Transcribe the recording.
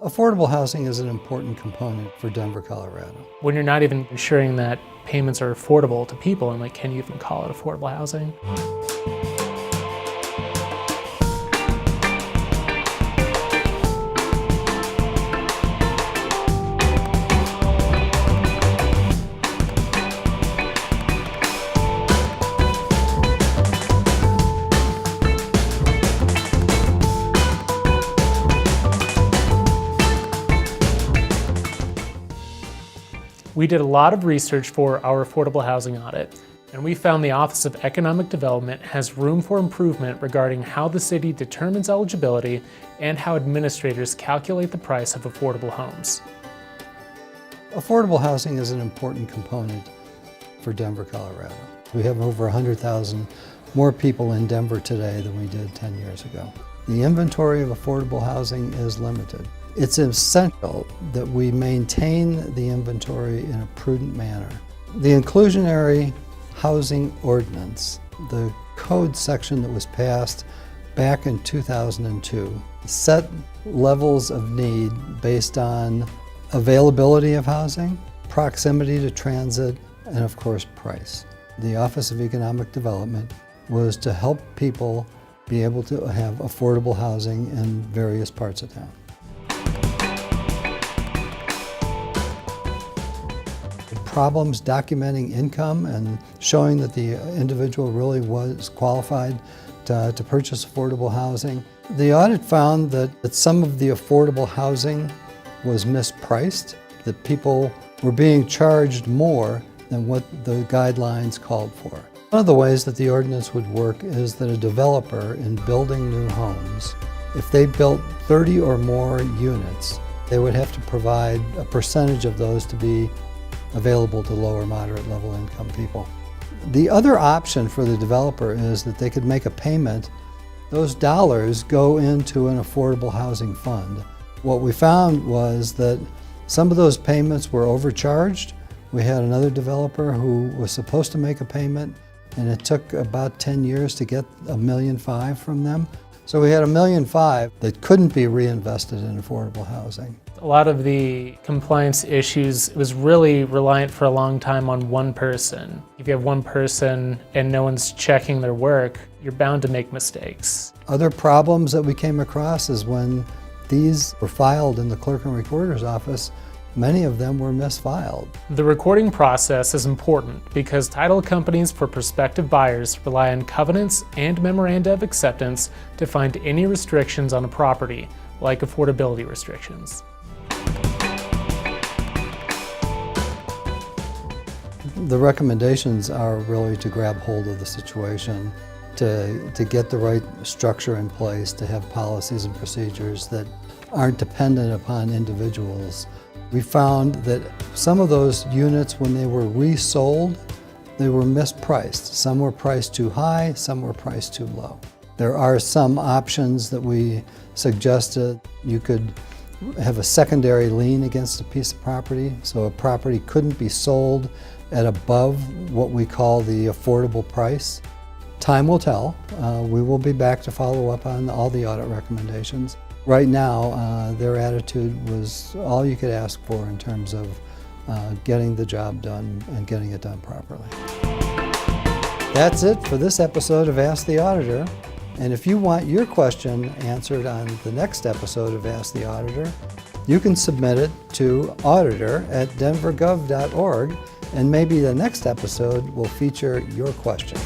Affordable housing is an important component for Denver, Colorado. When you're not even ensuring that payments are affordable to people, and can you even call it affordable housing? We did a lot of research for our affordable housing audit, and we found the Office of Economic Development has room for improvement regarding how the city determines eligibility and how administrators calculate the price of affordable homes. Affordable housing is an important component for Denver, Colorado. We have over 100,000 more people in Denver today than we did 10 years ago. The inventory of affordable housing is limited. It's essential that we maintain the inventory in a prudent manner. The inclusionary housing ordinance, the code section that was passed back in 2002, set levels of need based on availability of housing, proximity to transit, and of course price. The Office of Economic Development was to help people be able to have affordable housing in various parts of town. Problems documenting income and showing that the individual really was qualified to purchase affordable housing. The audit found that some of the affordable housing was mispriced, that people were being charged more than what the guidelines called for. One of the ways that the ordinance would work is that a developer in building new homes, if they built 30 or more units, they would have to provide a percentage of those to be available to lower moderate level income people. The other option for the developer is that they could make a payment. Those dollars go into an affordable housing fund. What we found was that some of those payments were overcharged. We had another developer who was supposed to make a payment, and it took about 10 years to get $1.5 million from them. So we had $1.5 million that couldn't be reinvested in affordable housing. A lot of the compliance issues was really reliant for a long time on one person. If you have one person and no one's checking their work, you're bound to make mistakes. Other problems that we came across is when these were filed in the clerk and recorder's office, many of them were misfiled. The recording process is important because title companies for prospective buyers rely on covenants and memoranda of acceptance to find any restrictions on a property, like affordability restrictions. The recommendations are really to grab hold of the situation, to get the right structure in place, to have policies and procedures that aren't dependent upon individuals. We found that some of those units, when they were resold, they were mispriced. Some were priced too high, some were priced too low. There are some options that we suggested. You could have a secondary lien against a piece of property, so a property couldn't be sold at above what we call the affordable price. Time will tell. We will be back to follow up on all the audit recommendations. Right now, their attitude was all you could ask for in terms of getting the job done and getting it done properly. That's it for this episode of Ask the Auditor. And if you want your question answered on the next episode of Ask the Auditor, you can submit it to auditor@denvergov.org, and maybe the next episode will feature your question.